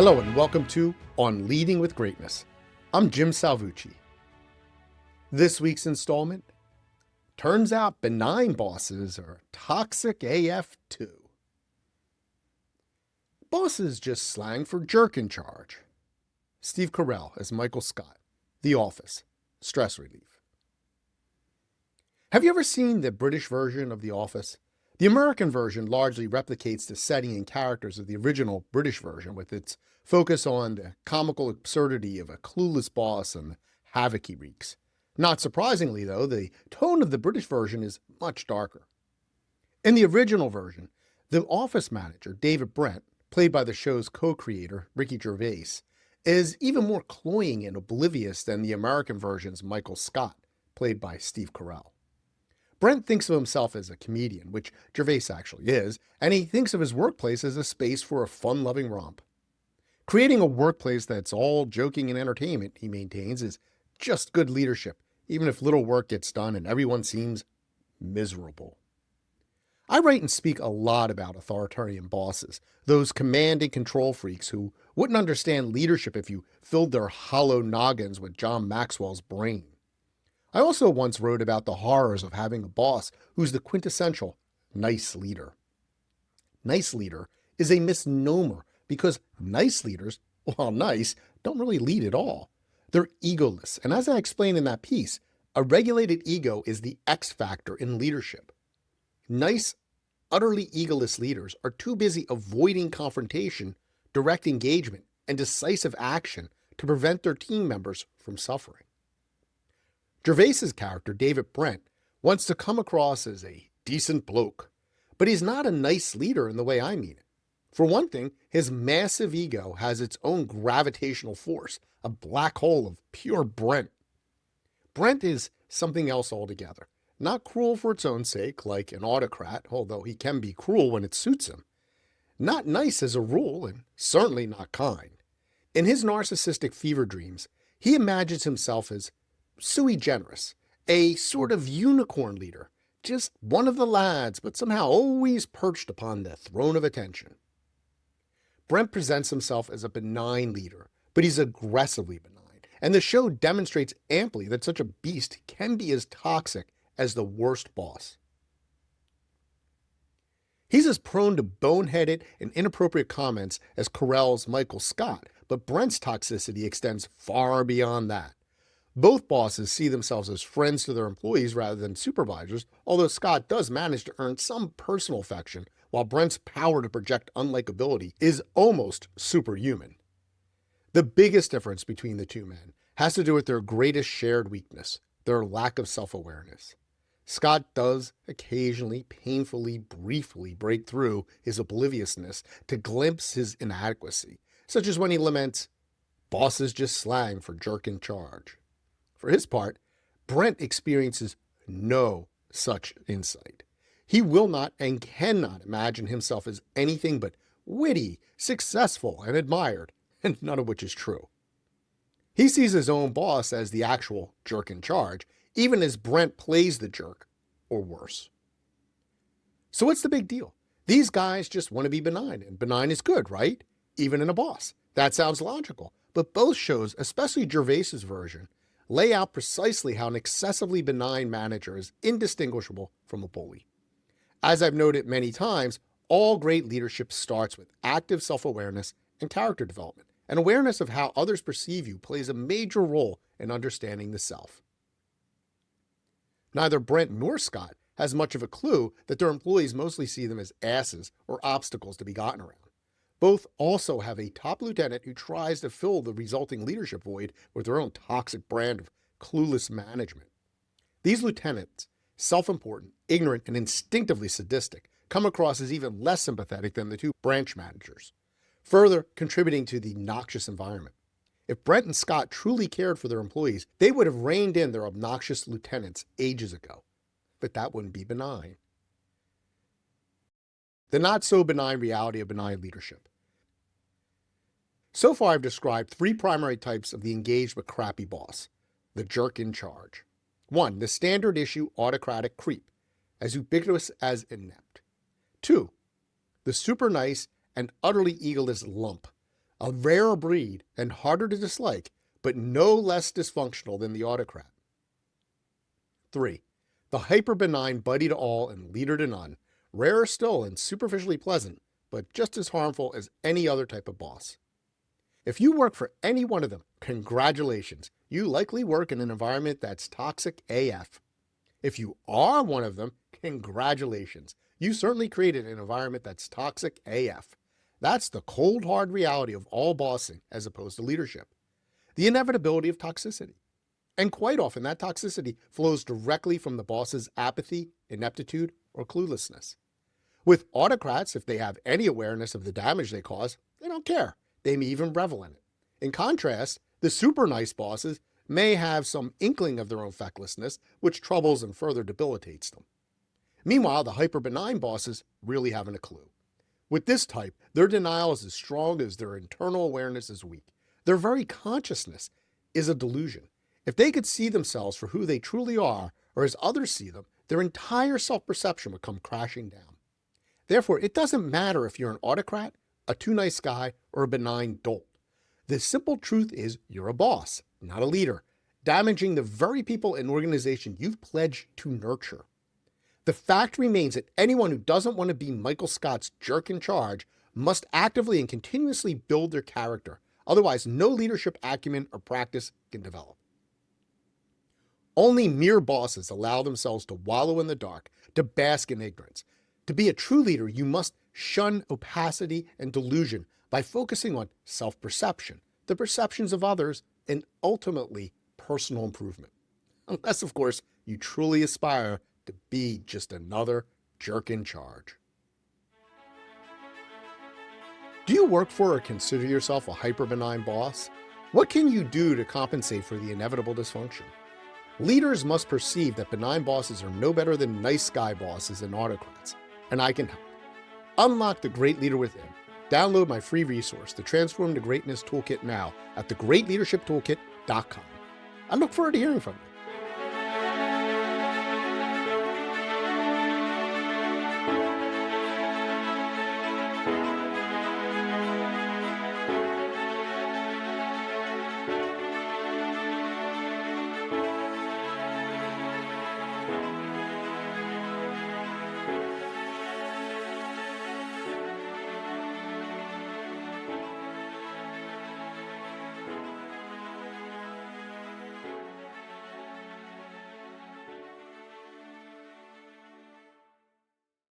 Hello and welcome to On Leading with Greatness. I'm Jim Salvucci. This week's installment, turns out benign bosses are toxic AF too. Boss is just slang for jerk in charge. Steve Carell as Michael Scott, The Office, stress relief. Have you ever seen the British version of The Office? The American version largely replicates the setting and characters of the original British version, with its focus on the comical absurdity of a clueless boss and the havoc he wreaks. Not surprisingly, though, the tone of the British version is much darker. In the original version, the office manager, David Brent, played by the show's co-creator, Ricky Gervais, is even more cloying and oblivious than the American version's Michael Scott, played by Steve Carell. Brent thinks of himself as a comedian, which Gervais actually is, and he thinks of his workplace as a space for a fun-loving romp. Creating a workplace that's all joking and entertainment, he maintains, is just good leadership, even if little work gets done and everyone seems miserable. I write and speak a lot about authoritarian bosses, those command and control freaks who wouldn't understand leadership if you filled their hollow noggins with John Maxwell's brain. I also once wrote about the horrors of having a boss who's the quintessential nice leader. Nice leader is a misnomer because nice leaders, while nice, don't really lead at all. They're egoless, and as I explained in that piece, a regulated ego is the X factor in leadership. Nice, utterly egoless leaders are too busy avoiding confrontation, direct engagement, and decisive action to prevent their team members from suffering. Gervais's character, David Brent, wants to come across as a decent bloke, but he's not a nice leader in the way I mean it. For one thing, his massive ego has its own gravitational force, a black hole of pure Brent. Brent is something else altogether, not cruel for its own sake, like an autocrat, although he can be cruel when it suits him. Not nice as a rule, and certainly not kind. In his narcissistic fever dreams, he imagines himself as sui generis, a sort of unicorn leader, just one of the lads, but somehow always perched upon the throne of attention. Brent presents himself as a benign leader, but he's aggressively benign, and the show demonstrates amply that such a beast can be as toxic as the worst boss. He's as prone to boneheaded and inappropriate comments as Carell's Michael Scott, but Brent's toxicity extends far beyond that. Both bosses see themselves as friends to their employees rather than supervisors, although Scott does manage to earn some personal affection, while Brent's power to project unlikability is almost superhuman. The biggest difference between the two men has to do with their greatest shared weakness, their lack of self-awareness. Scott does occasionally, painfully, briefly break through his obliviousness to glimpse his inadequacy, such as when he laments, "Boss is just slang for jerk in charge." For his part, Brent experiences no such insight. He will not and cannot imagine himself as anything but witty, successful, and admired, and none of which is true. He sees his own boss as the actual jerk in charge, even as Brent plays the jerk, or worse. So what's the big deal? These guys just want to be benign, and benign is good, right? Even in a boss. That sounds logical. But both shows, especially Gervais's version, lay out precisely how an excessively benign manager is indistinguishable from a bully. As I've noted many times, all great leadership starts with active self-awareness and character development, and awareness of how others perceive you plays a major role in understanding the self. Neither Brent nor Scott has much of a clue that their employees mostly see them as asses or obstacles to be gotten around. Both also have a top lieutenant who tries to fill the resulting leadership void with their own toxic brand of clueless management. These lieutenants, self-important, ignorant, and instinctively sadistic, come across as even less sympathetic than the two branch managers, further contributing to the noxious environment. If Brent and Scott truly cared for their employees, they would have reined in their obnoxious lieutenants ages ago. But that wouldn't be benign. The not-so-benign reality of benign leadership. So far, I've described three primary types of the engaged but crappy boss, the jerk in charge. 1. The standard issue autocratic creep, as ubiquitous as inept. 2. The super nice and utterly egoless lump, a rarer breed and harder to dislike, but no less dysfunctional than the autocrat. 3. The hyper-benign buddy to all and leader to none, rarer still and superficially pleasant, but just as harmful as any other type of boss. If you work for any one of them, congratulations, you likely work in an environment that's toxic AF. If you are one of them, congratulations, you certainly created an environment that's toxic AF. That's the cold, hard reality of all bossing as opposed to leadership. The inevitability of toxicity. And quite often that toxicity flows directly from the boss's apathy, ineptitude, or cluelessness. With autocrats, if they have any awareness of the damage they cause, they don't care. They may even revel in it. In contrast, the super nice bosses may have some inkling of their own fecklessness, which troubles and further debilitates them. Meanwhile, the hyper-benign bosses really haven't a clue. With this type, their denial is as strong as their internal awareness is weak. Their very consciousness is a delusion. If they could see themselves for who they truly are, or as others see them, their entire self-perception would come crashing down. Therefore, it doesn't matter if you're an autocrat, a too nice guy, or a benign dolt. The simple truth is you're a boss, not a leader, damaging the very people and organization you've pledged to nurture. The fact remains that anyone who doesn't want to be Michael Scott's jerk in charge must actively and continuously build their character. Otherwise, no leadership acumen or practice can develop. Only mere bosses allow themselves to wallow in the dark, to bask in ignorance. To be a true leader, you must shun opacity and delusion by focusing on self-perception, the perceptions of others, and ultimately personal improvement. Unless, of course, you truly aspire to be just another jerk in charge. Do you work for or consider yourself a hyper-benign boss? What can you do to compensate for the inevitable dysfunction? Leaders must perceive that benign bosses are no better than nice guy bosses and autocrats, and I can help. Unlock the great leader within. Download my free resource, the Transform to Greatness Toolkit, now at thegreatleadershiptoolkit.com. I look forward to hearing from you.